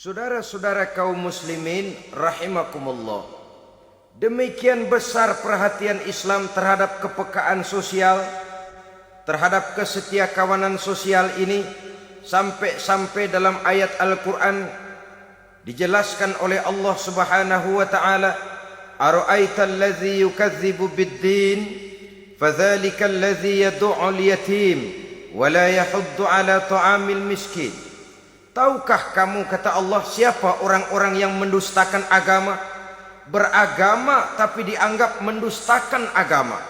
Saudara-saudara kaum muslimin rahimakumullah. Demikian besar perhatian Islam terhadap kepekaan sosial, terhadap kesetiakawanan sosial ini, sampai-sampai dalam ayat Al-Quran dijelaskan oleh Allah Subhanahu wa ta'ala, ara'aita allazi yukadzibu bid-din fadzalika allazi yad'ul yatim wa la yahuddu ala ta'amil miskin. Tahukah kamu, kata Allah, siapa orang-orang yang mendustakan agama? Beragama tapi dianggap mendustakan agama.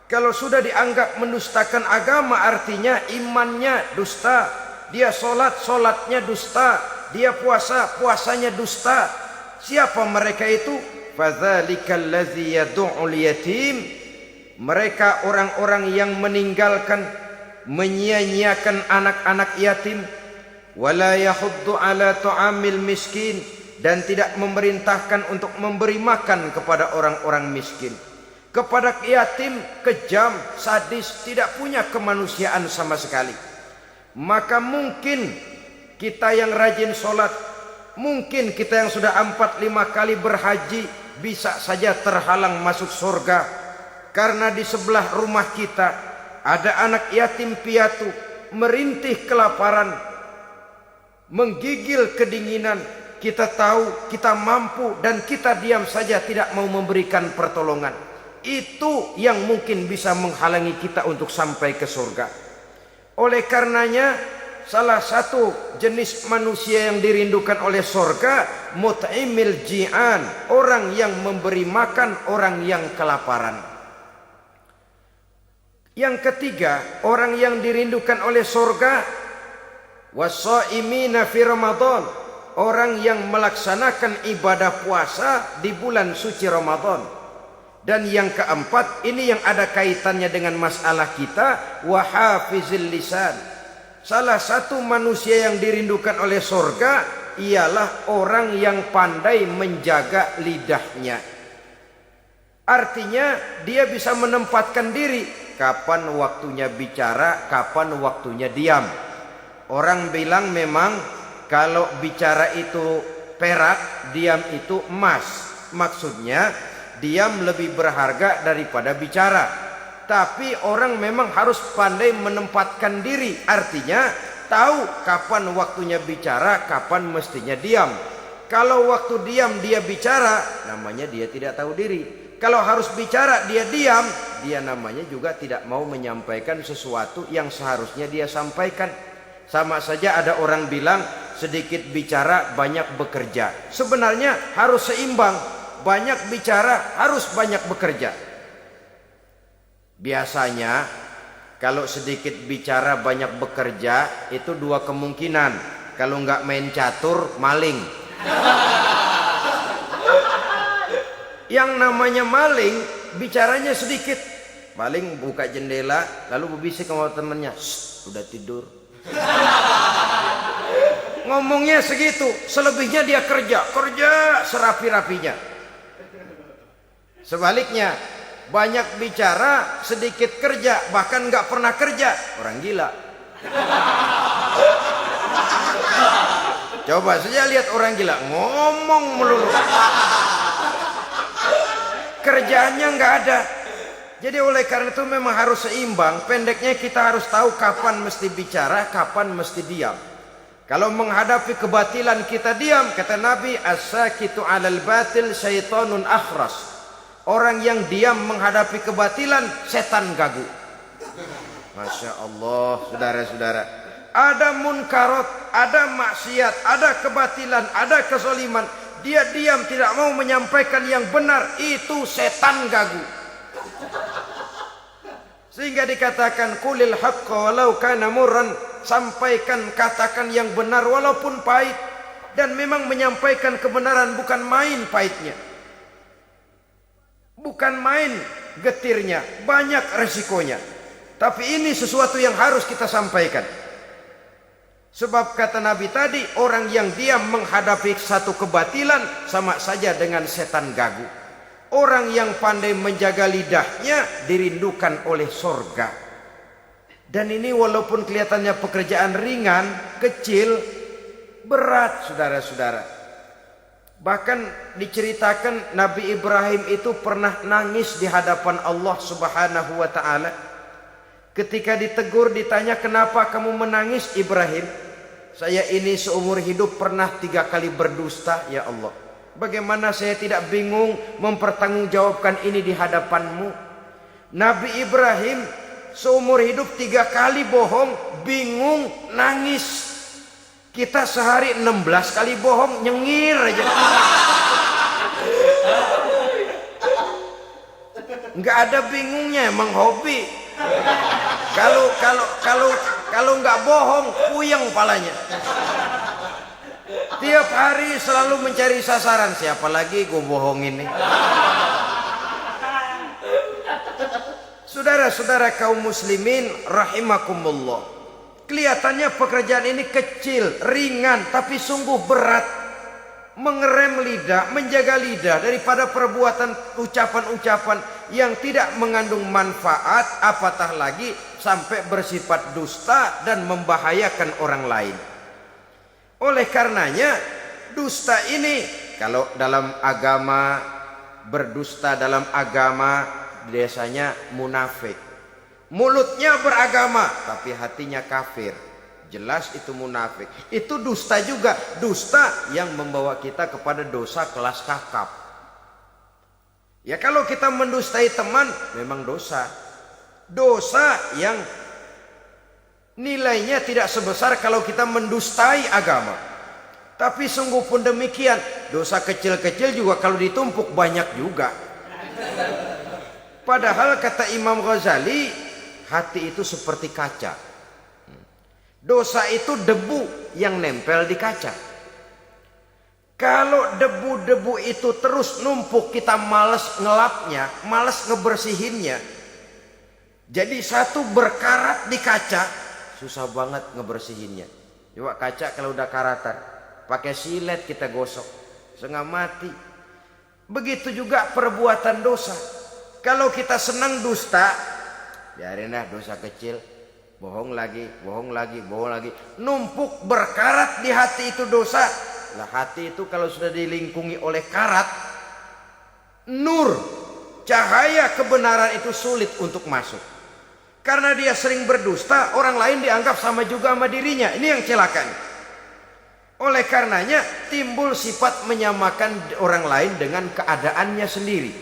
Kalau sudah dianggap mendustakan agama, artinya imannya dusta. Dia sholat, sholatnya dusta. Dia puasa, puasanya dusta. Siapa mereka itu? Fadzalikal ladzi yad'ul yatim. Mereka orang-orang yang meninggalkan, menyia-nyiakan anak-anak yatim. Wala yahuddu ala ta'amil miskin, dan tidak memerintahkan untuk memberi makan kepada orang-orang miskin. Kepada yatim kejam, sadis, tidak punya kemanusiaan sama sekali. Maka mungkin kita yang rajin sholat, mungkin kita yang sudah 4-5 kali berhaji, bisa saja terhalang masuk surga karena di sebelah rumah kita ada anak yatim piatu merintih kelaparan, menggigil kedinginan. Kita tahu kita mampu dan kita diam saja, tidak mau memberikan pertolongan. Itu yang mungkin bisa menghalangi kita untuk sampai ke surga. Oleh karenanya, salah satu jenis manusia yang dirindukan oleh surga, mut'imil ji'an, orang yang memberi makan orang yang kelaparan. Yang ketiga, orang yang dirindukan oleh surga, was-shaimina fi Ramadan, orang yang melaksanakan ibadah puasa di bulan suci Ramadan. Dan yang keempat, ini yang ada kaitannya dengan masalah kita, wa hafizil lisan. Salah satu manusia yang dirindukan oleh surga ialah orang yang pandai menjaga lidahnya. Artinya dia bisa menempatkan diri, kapan waktunya bicara, kapan waktunya diam. Orang bilang memang kalau bicara itu perak, diam itu emas. Maksudnya diam lebih berharga daripada bicara. Tapi orang memang harus pandai menempatkan diri. Artinya tahu kapan waktunya bicara, kapan mestinya diam. Kalau waktu diam dia bicara, namanya dia tidak tahu diri. Kalau harus bicara dia diam, dia namanya juga tidak mau menyampaikan sesuatu yang seharusnya dia sampaikan. Sama saja ada orang bilang sedikit bicara banyak bekerja. Sebenarnya harus seimbang. Banyak bicara harus banyak bekerja. Biasanya kalau sedikit bicara banyak bekerja itu dua kemungkinan. Kalau nggak main catur, maling. Yang namanya maling bicaranya sedikit. Maling buka jendela lalu berbisik sama temannya, udah tidur. Ngomongnya segitu, selebihnya dia kerja serapi-rapinya. Sebaliknya, banyak bicara, sedikit kerja, bahkan nggak pernah kerja, orang gila. Coba saja lihat orang gila, ngomong melulu, kerjaannya nggak ada. Jadi oleh karena itu memang harus seimbang. Pendeknya kita harus tahu kapan mesti bicara, kapan mesti diam. Kalau menghadapi kebatilan kita diam, kata Nabi, as-sakitu 'alal batil syaitanun akhras. Orang yang diam menghadapi kebatilan, setan gagu. Masya Allah, saudara-saudara. Ada munkarat, ada maksiat, ada kebatilan, ada kezaliman. Dia diam, tidak mau menyampaikan yang benar, itu setan gagu. Sehingga dikatakan qulil haqqa walau kana murran, sampaikan, katakan yang benar walaupun pahit. Dan memang menyampaikan kebenaran bukan main pahitnya, bukan main getirnya, banyak resikonya. Tapi ini sesuatu yang harus kita sampaikan. Sebab kata Nabi tadi, orang yang diam menghadapi satu kebatilan sama saja dengan setan gagu. Orang yang pandai menjaga lidahnya dirindukan oleh surga. Dan ini walaupun kelihatannya pekerjaan ringan, kecil, berat saudara-saudara. Bahkan diceritakan Nabi Ibrahim itu pernah nangis di hadapan Allah Subhanahu wa ta'ala. Ketika ditegur, ditanya, kenapa kamu menangis Ibrahim? Saya ini seumur hidup pernah 3 kali berdusta ya Allah. Bagaimana saya tidak bingung mempertanggungjawabkan ini di hadapanmu? Nabi Ibrahim seumur hidup 3 kali bohong, bingung, nangis. Kita sehari 16 kali bohong, nyengir aja. Nggak ada bingungnya, emang hobi. Kalau nggak bohong, puyeng palanya. Tiap hari selalu mencari sasaran, siapa lagi gue bohongin nih. Saudara-saudara kaum muslimin rahimakumullah, kelihatannya pekerjaan ini kecil, ringan, tapi sungguh berat. Mengerem lidah, menjaga lidah daripada perbuatan ucapan-ucapan yang tidak mengandung manfaat, apatah lagi sampai bersifat dusta dan membahayakan orang lain. Oleh karenanya dusta ini, kalau dalam agama, berdusta dalam agama biasanya munafik. Mulutnya beragama tapi hatinya kafir, jelas itu munafik. Itu dusta juga, dusta yang membawa kita kepada dosa kelas kakap. Ya kalau kita mendustai teman memang dosa. Dosa yang nilainya tidak sebesar kalau kita mendustai agama. Tapi sungguh pun demikian, dosa kecil-kecil juga kalau ditumpuk banyak juga. Padahal kata Imam Ghazali, hati itu seperti kaca. Dosa itu debu yang nempel di kaca. Kalau debu-debu itu terus numpuk, kita malas ngelapnya, malas ngebersihinnya. Jadi satu berkarat di kaca, susah banget ngebersihinnya. Coba kaca kalau udah karatan, pakai silet kita gosok, setengah mati. Begitu juga perbuatan dosa. Kalau kita senang dusta, biarin dah dosa kecil. Bohong lagi, bohong lagi, bohong lagi. Numpuk berkarat di hati itu dosa. Lah hati itu kalau sudah dilingkungi oleh karat, nur, cahaya kebenaran itu sulit untuk masuk. Karena dia sering berdusta, orang lain dianggap sama juga sama dirinya. Ini yang celaka. Oleh karenanya timbul sifat menyamakan orang lain dengan keadaannya sendiri.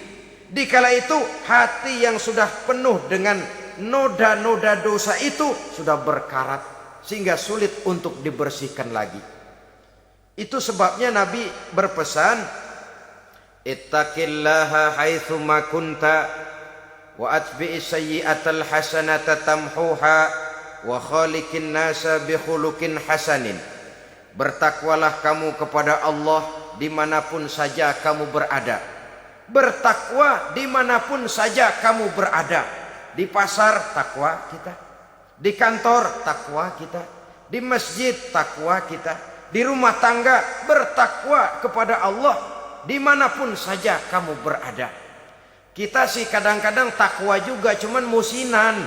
Dikala itu hati yang sudah penuh dengan noda-noda dosa itu sudah berkarat sehingga sulit untuk dibersihkan lagi. Itu sebabnya Nabi berpesan, ittaqillaha haitsu ma kunta wa atbi'is sayyi'atal hasanata tamhuha wa khaliqin nasa bi khuluqin hasanin. Bertakwalah kamu kepada Allah dimanapun saja kamu berada. Bertakwa dimanapun saja kamu berada. Di pasar takwa kita, di kantor takwa kita, di masjid takwa kita, di rumah tangga bertakwa kepada Allah dimanapun saja kamu berada. Kita sih kadang-kadang takwa juga cuman musinan.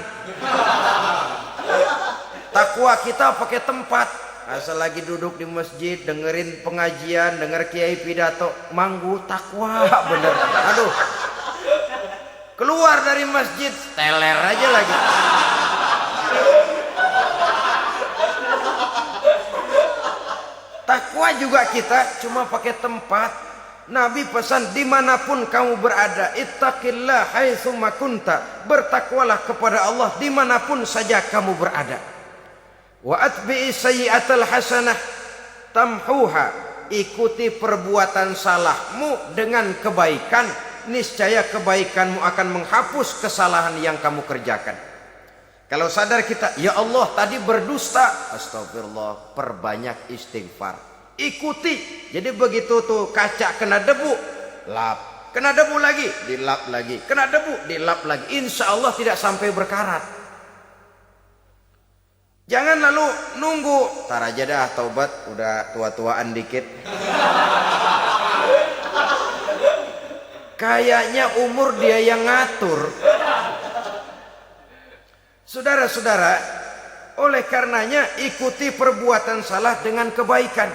Takwa kita pakai tempat. Asal lagi duduk di masjid dengerin pengajian, denger kiai pidato, manggu takwa bener. Aduh, keluar dari masjid teler aja lagi. Takwa juga kita cuma pakai tempat. Nabi pesan dimanapun kamu berada, ittaqillah haitsu ma kunta. Bertakwalah kepada Allah dimanapun saja kamu berada. Wa atbi'is sayyi'atal hasanah tamhuha. Ikuti perbuatan salahmu dengan kebaikan, niscaya kebaikanmu akan menghapus kesalahan yang kamu kerjakan. Kalau sadar kita, ya Allah tadi berdusta, astagfirullah, perbanyak istighfar. Ikuti. Jadi begitu tuh kaca kena debu, lap. Kena debu lagi, dilap lagi. Kena debu, dilap lagi. Insya Allah tidak sampai berkarat. Jangan lalu nunggu, tar aja dah taubat, udah tua-tuaan dikit. Kayaknya umur dia yang ngatur. Saudara-saudara, Oleh karenanya ikuti perbuatan salah dengan kebaikan.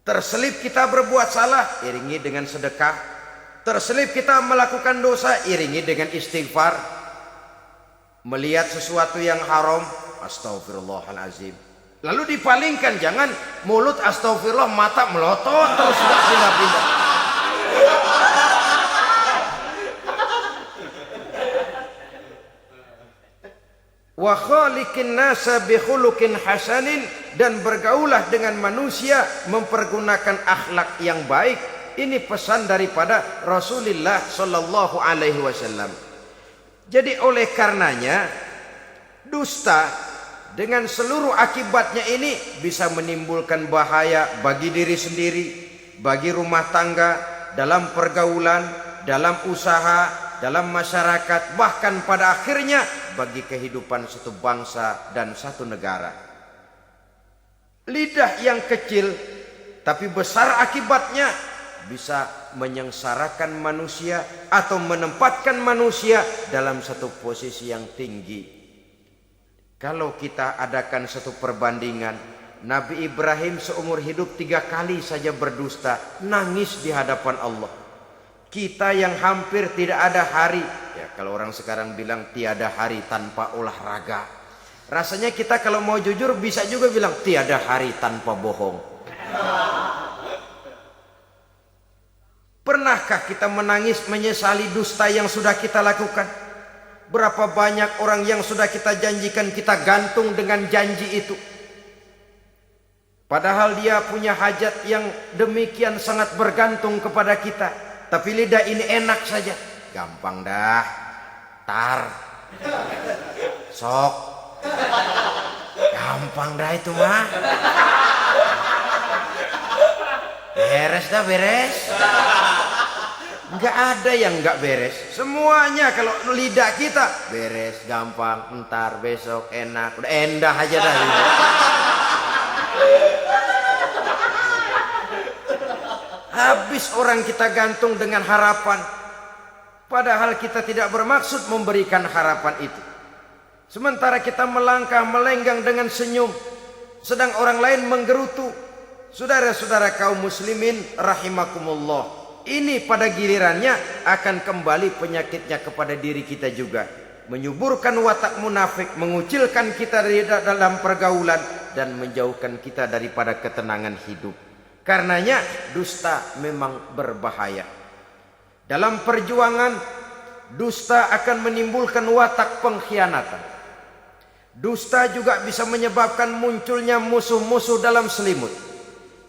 Terselip kita berbuat salah, iringi dengan sedekah. Terselip kita melakukan dosa, iringi dengan istighfar. Melihat sesuatu yang haram, astagfirullahalazim. Lalu dipalingkan, jangan mulut astagfirullah, mata melotot terus pindah-pindah. Wa khaliqin nasa bi khuluqin hasanin, dan bergaulah dengan manusia mempergunakan akhlak yang baik. Ini pesan daripada Rasulullah sallallahu alaihi wasallam. Jadi oleh karenanya dusta dengan seluruh akibatnya ini bisa menimbulkan bahaya bagi diri sendiri, bagi rumah tangga, dalam pergaulan, dalam usaha, dalam masyarakat, bahkan pada akhirnya bagi kehidupan satu bangsa dan satu negara. Lidah yang kecil tapi besar akibatnya bisa menyengsarakan manusia atau menempatkan manusia dalam satu posisi yang tinggi. Kalau kita adakan satu perbandingan, Nabi Ibrahim seumur hidup 3 kali saja berdusta, nangis di hadapan Allah. Kita yang hampir tidak ada hari, ya kalau orang sekarang bilang tiada hari tanpa olahraga. Rasanya kita kalau mau jujur bisa juga bilang tiada hari tanpa bohong. Pernahkah kita menangis menyesali dusta yang sudah kita lakukan? Berapa banyak orang yang sudah kita janjikan kita gantung dengan janji itu. Padahal dia punya hajat yang demikian sangat bergantung kepada kita. Tapi lidah ini enak saja. Gampang dah. Tar. Sok. Gampang dah itu mah. Beres dah, beres. Enggak ada yang enggak beres. Semuanya kalau lidah kita beres, gampang, ntar, besok, enak. Udah endah aja dah. Habis orang kita gantung dengan harapan. Padahal kita tidak bermaksud memberikan harapan itu. Sementara kita melangkah melenggang dengan senyum, sedang orang lain menggerutu. Saudara-saudara kaum muslimin rahimakumullah, ini pada gilirannya akan kembali penyakitnya kepada diri kita juga. Menyuburkan watak munafik, mengucilkan kita dari dalam pergaulan, dan menjauhkan kita daripada ketenangan hidup. Karenanya dusta memang berbahaya. Dalam perjuangan, dusta akan menimbulkan watak pengkhianatan. Dusta juga bisa menyebabkan munculnya musuh-musuh dalam selimut,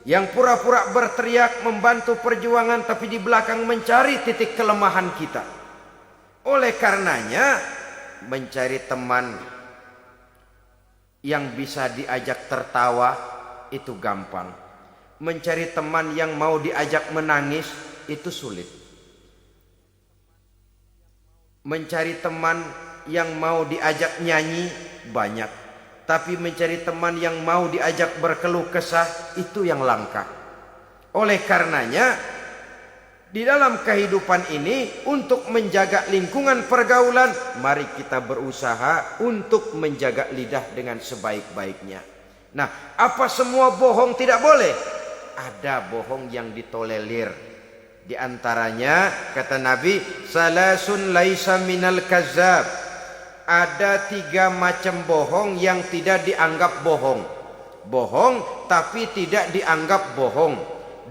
yang pura-pura berteriak membantu perjuangan tapi di belakang mencari titik kelemahan kita. Oleh karenanya mencari teman yang bisa diajak tertawa itu gampang. Mencari teman yang mau diajak menangis itu sulit. Mencari teman yang mau diajak nyanyi banyak. Tapi mencari teman yang mau diajak berkeluh kesah itu yang langka. Oleh karenanya di dalam kehidupan ini untuk menjaga lingkungan pergaulan, mari kita berusaha untuk menjaga lidah dengan sebaik-baiknya. Nah, apa semua bohong tidak boleh? Ada bohong yang ditolerir. Di antaranya kata Nabi, salasun laisa minal kazzab. Ada 3 macam bohong yang tidak dianggap bohong. Bohong tapi tidak dianggap bohong.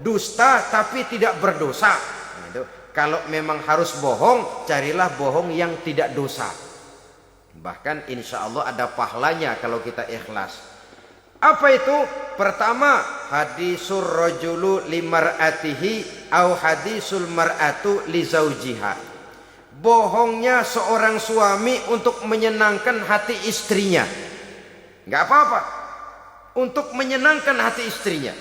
Dusta tapi tidak berdosa. Nah, kalau memang harus bohong, carilah bohong yang tidak dosa. Bahkan insya Allah ada pahalanya kalau kita ikhlas. Apa itu? Pertama, hadisul rajulu limar'atihi au hadisul mar'atu li zaujiha. Bohongnya seorang suami untuk menyenangkan hati istrinya. Enggak apa-apa. Untuk menyenangkan hati istrinya.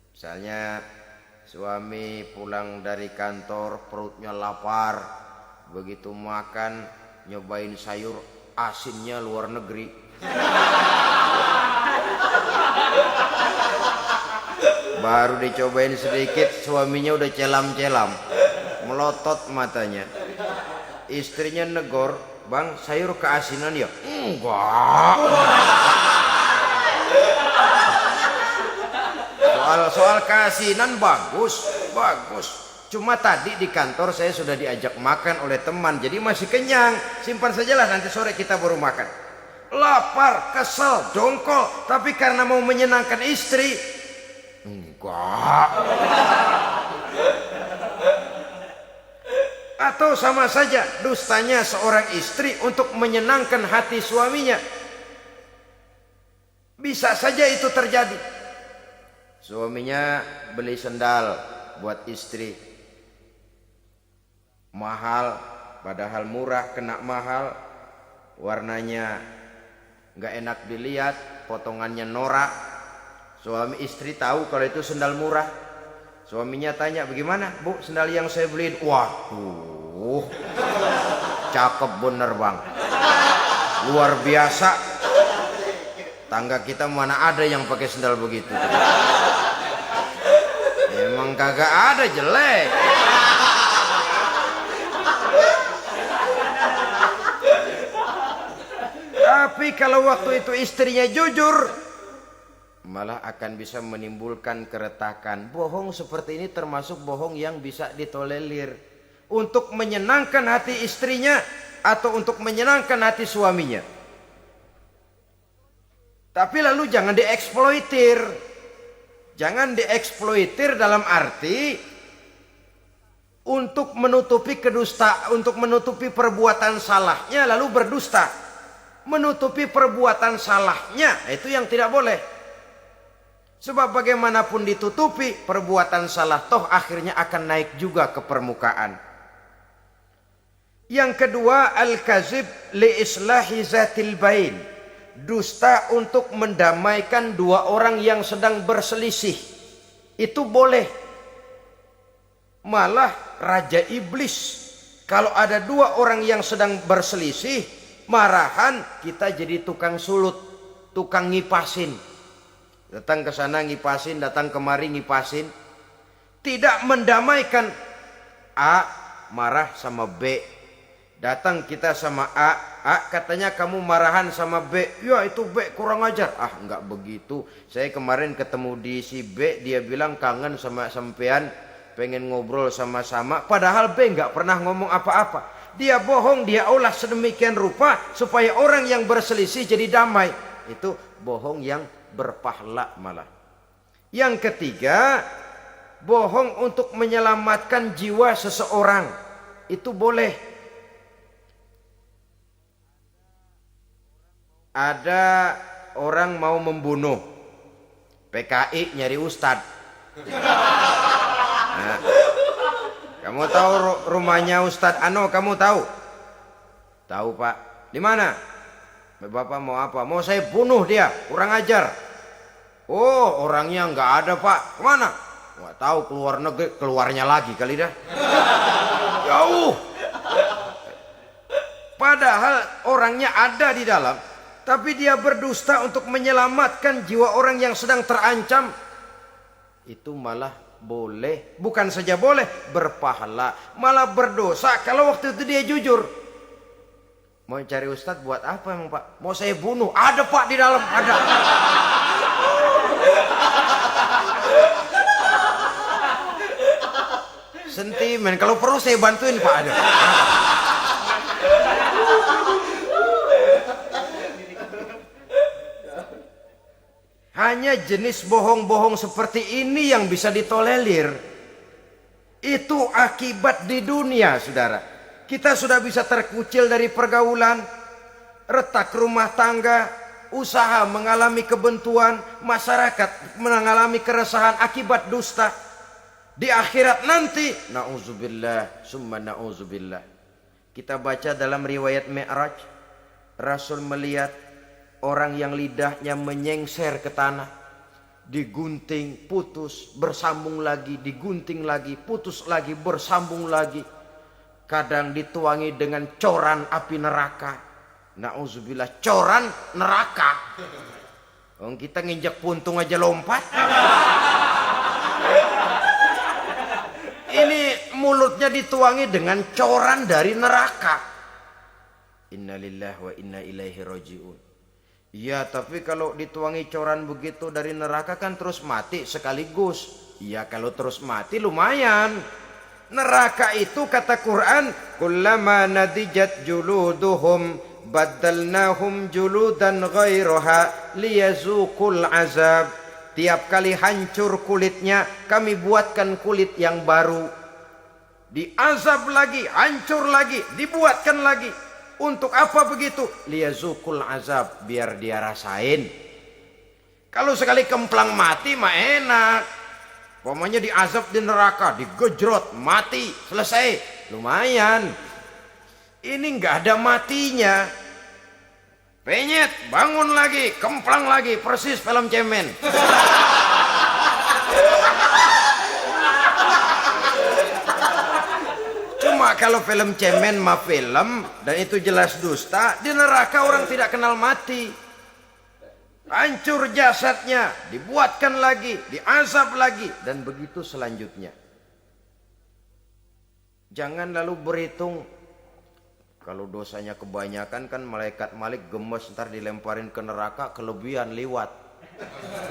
Misalnya suami pulang dari kantor perutnya lapar, begitu makan nyobain sayur asinnya luar negeri. Baru dicobain sedikit suaminya udah celam-celam, melotot matanya. Istrinya negor, Bang, sayur keasinan ya? Enggak. Soal keasinan bagus. Cuma tadi di kantor saya sudah diajak makan oleh teman, jadi masih kenyang. Simpan sajalah, nanti sore kita baru makan. Lapar, kesel, dongkol, tapi karena mau menyenangkan istri, enggak. Atau sama saja dustanya seorang istri untuk menyenangkan hati suaminya. Bisa saja itu terjadi. Suaminya beli sendal buat istri, mahal, padahal murah, kena mahal, warnanya nggak enak dilihat, potongannya norak. Suami istri tahu kalau itu sendal murah. Suaminya tanya, bagaimana Bu sendal yang saya beliin? Waduh, cakep bener Bang, luar biasa. Tangga kita mana ada yang pakai sendal begitu. Emang kagak ada, jelek. Tapi kalau waktu itu istrinya jujur, malah akan bisa menimbulkan keretakan. Bohong seperti ini termasuk bohong yang bisa ditolerir untuk menyenangkan hati istrinya atau untuk menyenangkan hati suaminya. Tapi lalu jangan dieksploitir. Jangan dieksploitir dalam arti untuk menutupi untuk menutupi perbuatan salahnya lalu berdusta. Menutupi perbuatan salahnya, itu yang tidak boleh. Sebab bagaimanapun ditutupi, perbuatan salah toh akhirnya akan naik juga ke permukaan. Yang kedua, al-kazib li islahi zatil bain. Dusta untuk mendamaikan dua orang yang sedang berselisih. Itu boleh. Malah Raja Iblis, kalau ada dua orang yang sedang berselisih, marahan, kita jadi tukang sulut, tukang ngipasin. Datang ke sana ngipasin, datang kemari ngipasin. Tidak mendamaikan. A marah sama B. Datang kita sama A katanya kamu marahan sama B. Ya itu B kurang ajar. Ah enggak begitu. Saya kemarin ketemu di si B, dia bilang kangen sama sampean, pengen ngobrol sama-sama. Padahal B enggak pernah ngomong apa-apa. Dia bohong, dia olah sedemikian rupa supaya orang yang berselisih jadi damai. Itu bohong yang berpahala malah. Yang ketiga, bohong untuk menyelamatkan jiwa seseorang. Itu boleh. Ada orang mau membunuh, PKI nyari ustadz. Nah, kamu tahu rumahnya Ustadz Ano? Kamu tahu? Tahu Pak. Di mana? Bapak mau apa? Mau saya bunuh dia, kurang ajar. Oh orangnya nggak ada Pak. Kemana? Nggak tahu, keluar negeri, keluarnya lagi kali dah. Jauh. Padahal orangnya ada di dalam. Tapi dia berdusta untuk menyelamatkan jiwa orang yang sedang terancam. Itu malah boleh. Bukan saja boleh, berpahala. Malah berdosa kalau waktu itu dia jujur. Mau cari ustadz buat apa emang Pak? Mau saya bunuh. Ada Pak di dalam, ada. Sentimen. Kalau perlu saya bantuin Pak, ada. Hanya jenis bohong-bohong seperti ini yang bisa ditolerir. Itu akibat di dunia, saudara. Kita sudah bisa terkucil dari pergaulan, retak rumah tangga, usaha mengalami kebentuan, masyarakat mengalami keresahan akibat dusta. Di akhirat nanti, na'udzubillah, summa na'udzubillah. Kita baca dalam riwayat Mi'raj, Rasul melihat orang yang lidahnya menyengser ke tanah, digunting, putus, bersambung lagi, digunting lagi, putus lagi, bersambung lagi. Kadang dituangi dengan coran api neraka. Na'udzubillah, coran neraka. Kita nginjak puntung aja lompat. Ini mulutnya dituangi dengan coran dari neraka. Innalillahi wa inna ilaihi rajiun. Ya, tapi kalau dituangi coran begitu dari neraka kan terus mati sekaligus. Ya, kalau terus mati lumayan. Neraka itu kata Quran, kullama nadijat juluduhum baddalnahum juludan ghairaha liyazuqul azab. Tiap kali hancur kulitnya, kami buatkan kulit yang baru. Diazab lagi, hancur lagi, dibuatkan lagi. Untuk apa begitu? Liyazuqul azab, biar dia rasain. Kalau sekali kemplang mati mah enak. Pokoknya diazab di neraka, digejrot, mati, selesai. Lumayan. Ini nggak ada matinya. Penyet, bangun lagi, kemplang lagi, persis film cemen. Cuma kalau film cemen mah film, dan itu jelas dusta, di neraka orang tidak kenal mati. Hancur jasadnya, dibuatkan lagi, diazab lagi, dan begitu selanjutnya. Jangan lalu berhitung, kalau dosanya kebanyakan kan malaikat Malik gemes ntar dilemparin ke neraka, kelebihan liwat.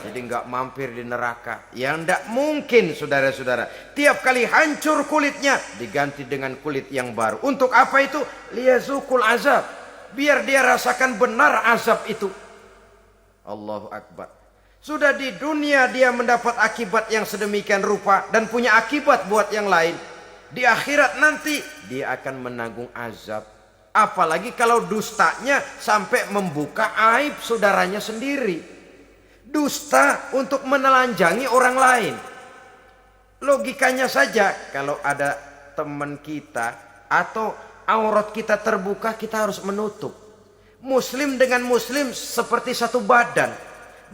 Jadi nggak mampir di neraka. Yang tidak mungkin saudara-saudara. Tiap kali hancur kulitnya diganti dengan kulit yang baru. Untuk apa itu? Liyazuqul azab. Biar dia rasakan benar azab itu. Allahu Akbar. Sudah di dunia dia mendapat akibat yang sedemikian rupa dan punya akibat buat yang lain. Di akhirat nanti dia akan menanggung azab. Apalagi kalau dustanya sampai membuka aib saudaranya sendiri. Dusta untuk menelanjangi orang lain. Logikanya saja, kalau ada teman kita atau aurat kita terbuka, kita harus menutup. Muslim dengan muslim seperti satu badan.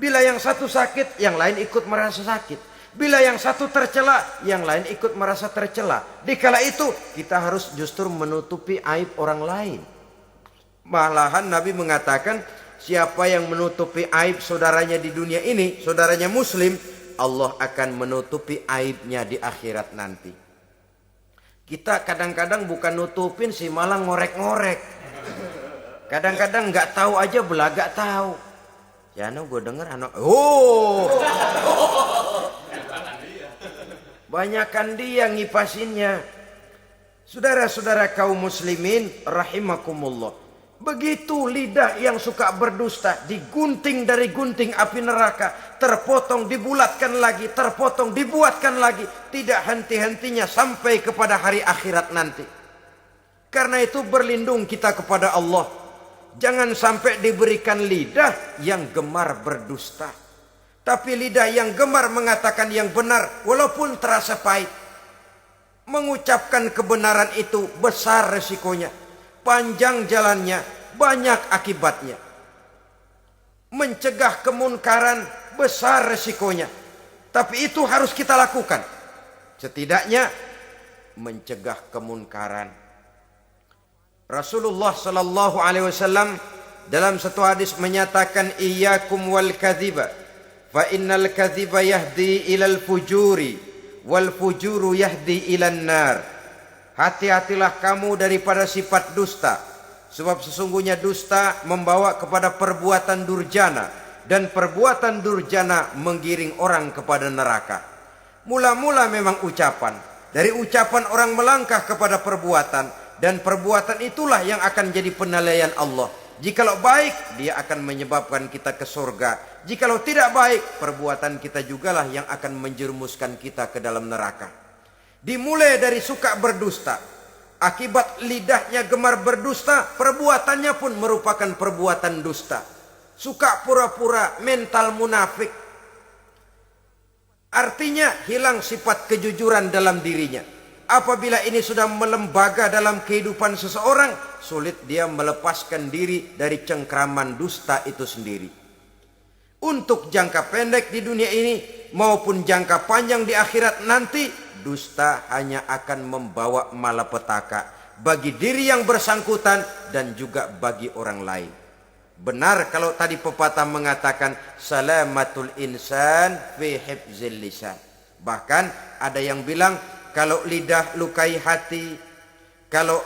Bila yang satu sakit, yang lain ikut merasa sakit. Bila yang satu tercela, yang lain ikut merasa tercela. Dikala itu kita harus justru menutupi aib orang lain. Malahan Nabi mengatakan, siapa yang menutupi aib saudaranya di dunia ini, saudaranya muslim, Allah akan menutupi aibnya di akhirat nanti. Kita kadang-kadang bukan nutupin sih, malah ngorek-ngorek. Kadang-kadang nggak tahu aja belagak tahu. Ya gue denger anak, banyakan dia ngipasinnya. Saudara-saudara kaum muslimin rahimakumullah. Begitu lidah yang suka berdusta digunting dari gunting api neraka, terpotong dibulatkan lagi, terpotong dibuatkan lagi, tidak henti-hentinya sampai kepada hari akhirat nanti. Karena itu berlindung kita kepada Allah. Jangan sampai diberikan lidah yang gemar berdusta. Tapi lidah yang gemar mengatakan yang benar walaupun terasa pahit. Mengucapkan kebenaran itu besar resikonya. Panjang jalannya, banyak akibatnya. Mencegah kemunkaran besar resikonya. Tapi itu harus kita lakukan. Setidaknya mencegah kemunkaran. Rasulullah sallallahu alaihi wasallam dalam satu hadis menyatakan, iyyakum wal kadhiba fa innal kadhiba yahdi ilal fujuri wal fujuru yahdi ilan nar. Hati-hatilah kamu daripada sifat dusta, sebab sesungguhnya dusta membawa kepada perbuatan durjana, dan perbuatan durjana menggiring orang kepada neraka. Mula-mula memang ucapan, dari ucapan orang melangkah kepada perbuatan, dan perbuatan itulah yang akan jadi penilaian Allah. Jikalau baik, dia akan menyebabkan kita ke surga. Jikalau tidak baik, perbuatan kita jugalah yang akan menjerumuskan kita ke dalam neraka. Dimulai dari suka berdusta. Akibat lidahnya gemar berdusta, perbuatannya pun merupakan perbuatan dusta. Suka pura-pura, mental munafik. Artinya hilang sifat kejujuran dalam dirinya. Apabila ini sudah melembaga dalam kehidupan seseorang, sulit dia melepaskan diri dari cengkraman dusta itu sendiri. Untuk jangka pendek di dunia ini maupun jangka panjang di akhirat nanti, dusta hanya akan membawa malapetaka bagi diri yang bersangkutan dan juga bagi orang lain. Benar kalau tadi pepatah mengatakan salamatul insan fi hifzil lisan. Bahkan ada yang bilang, kalau lidah lukai hati, Kalau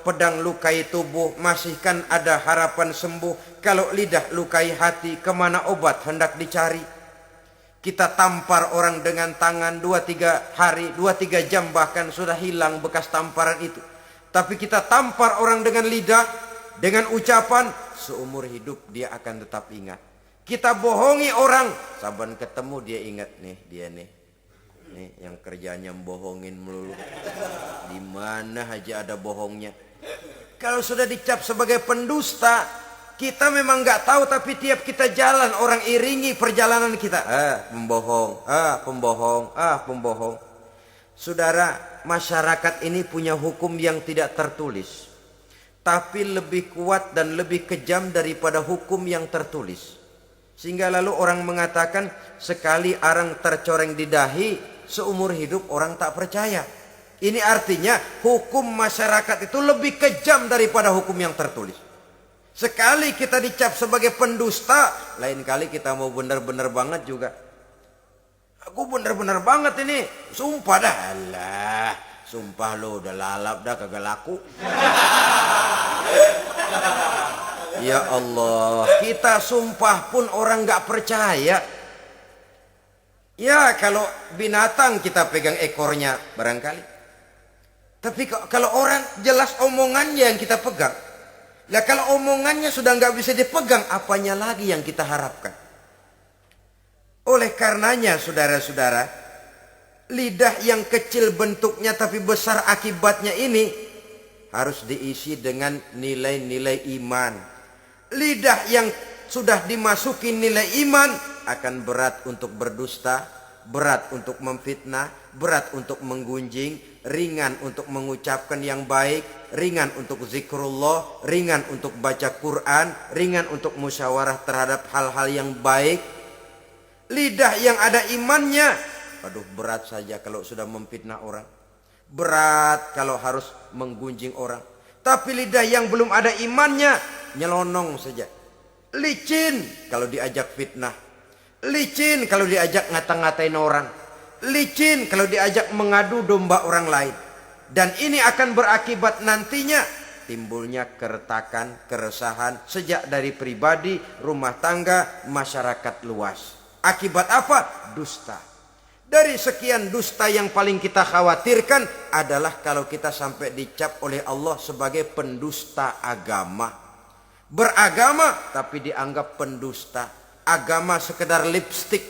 pedang lukai tubuh, masihkan ada harapan sembuh. Kalau lidah lukai hati, kemana obat hendak dicari? Kita tampar orang dengan tangan 2-3 hari, 2-3 jam bahkan sudah hilang bekas tamparan itu. Tapi kita tampar orang dengan lidah, dengan ucapan, seumur hidup dia akan tetap ingat. Kita bohongi orang, saban ketemu dia ingat nih, dia nih yang kerjanya bohongin melulu. Di mana aja ada bohongnya. Kalau sudah dicap sebagai pendusta, kita memang nggak tahu, tapi tiap kita jalan orang iringi perjalanan kita. Pembohong, pembohong, pembohong. Saudara, masyarakat ini punya hukum yang tidak tertulis, tapi lebih kuat dan lebih kejam daripada hukum yang tertulis. Sehingga lalu orang mengatakan, sekali arang tercoreng di dahi, seumur hidup orang tak percaya. Ini artinya hukum masyarakat itu lebih kejam daripada hukum yang tertulis. Sekali kita dicap sebagai pendusta, lain kali kita mau benar-benar banget juga. Aku benar-benar banget ini, sumpah dah. Alah, sumpah lo udah lalap dah, kagak laku. Ya Allah, kita sumpah pun orang gak percaya. Ya kalau binatang kita pegang ekornya barangkali. Tapi kalau orang jelas omongannya yang kita pegang. Lah kalau omongannya sudah gak bisa dipegang, apanya lagi yang kita harapkan? Oleh karenanya saudara-saudara, lidah yang kecil bentuknya tapi besar akibatnya ini harus diisi dengan nilai-nilai iman. Lidah yang sudah dimasuki nilai iman akan berat untuk berdusta, berat untuk memfitnah, berat untuk menggunjing, ringan untuk mengucapkan yang baik, ringan untuk zikrullah, ringan untuk baca Quran, ringan untuk musyawarah terhadap hal-hal yang baik. Lidah yang ada imannya, aduh berat saja kalau sudah memfitnah orang, berat kalau harus menggunjing orang. Tapi lidah yang belum ada imannya, nyelonong saja. Licin kalau diajak fitnah, licin kalau diajak ngata-ngatain orang, licin kalau diajak mengadu domba orang lain. Dan ini akan berakibat nantinya timbulnya keretakan, keresahan sejak dari pribadi, rumah tangga, masyarakat luas. Akibat apa? Dusta. Dari sekian dusta yang paling kita khawatirkan adalah kalau kita sampai dicap oleh Allah sebagai pendusta agama. Beragama tapi dianggap pendusta. Agama sekedar lipstik,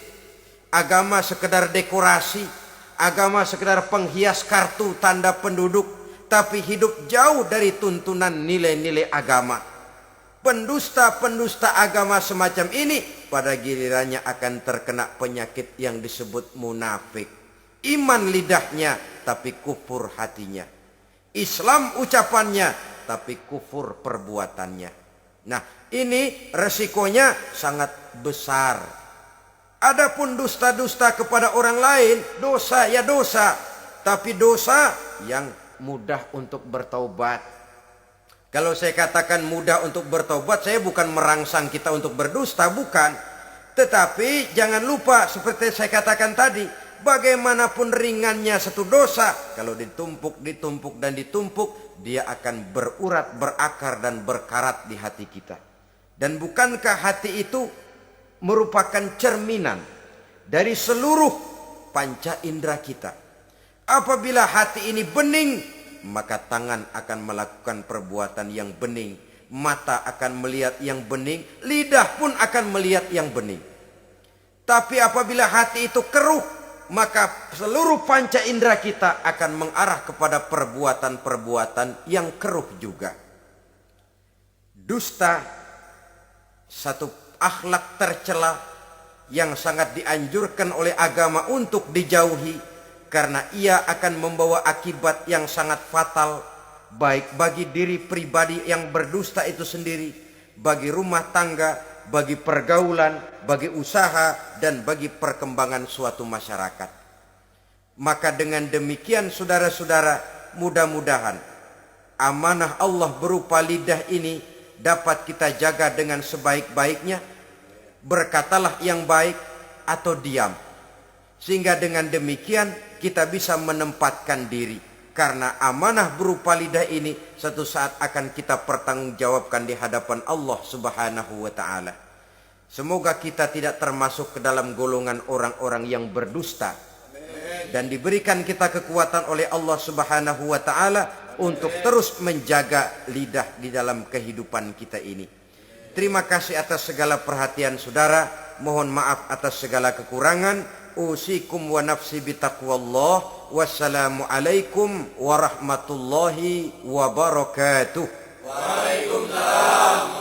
agama sekedar dekorasi, agama sekedar penghias kartu tanda penduduk, tapi hidup jauh dari tuntunan nilai-nilai agama. Pendusta-pendusta agama semacam ini pada gilirannya akan terkena penyakit yang disebut munafik. Iman lidahnya tapi kufur hatinya. Islam ucapannya tapi kufur perbuatannya. Nah, ini resikonya sangat besar. Adapun dusta-dusta kepada orang lain, dosa ya dosa, tapi dosa yang mudah untuk bertaubat. Kalau saya katakan mudah untuk bertobat, saya bukan merangsang kita untuk berdusta, bukan. Tetapi jangan lupa seperti saya katakan tadi, bagaimanapun ringannya satu dosa, kalau ditumpuk, dan ditumpuk, dia akan berurat, berakar dan berkarat di hati kita. Dan bukankah hati itu merupakan cerminan dari seluruh panca indera kita? Apabila hati ini bening, maka tangan akan melakukan perbuatan yang bening, mata akan melihat yang bening, lidah pun akan melihat yang bening. Tapi apabila hati itu keruh, maka seluruh panca indera kita akan mengarah kepada perbuatan-perbuatan yang keruh juga. Dusta, satu akhlak tercela yang sangat dianjurkan oleh agama untuk dijauhi, karena ia akan membawa akibat yang sangat fatal, baik bagi diri pribadi yang berdusta itu sendiri, bagi rumah tangga, bagi pergaulan, bagi usaha, dan bagi perkembangan suatu masyarakat. Maka dengan demikian saudara-saudara, mudah-mudahan amanah Allah berupa lidah ini dapat kita jaga dengan sebaik-baiknya. Berkatalah yang baik atau diam. Sehingga dengan demikian kita bisa menempatkan diri. Karena amanah berupa lidah ini satu saat akan kita pertanggungjawabkan di hadapan Allah Subhanahu wa taala. Semoga kita tidak termasuk ke dalam golongan orang-orang yang berdusta. Dan diberikan kita kekuatan oleh Allah Subhanahu wa taala untuk terus menjaga lidah di dalam kehidupan kita ini. Terima kasih atas segala perhatian saudara. Mohon maaf atas segala kekurangan. Usikum wa nafsi bitaqwallah. Wassalamualaikum warahmatullahi wabarakatuh. Waalaikumsalam.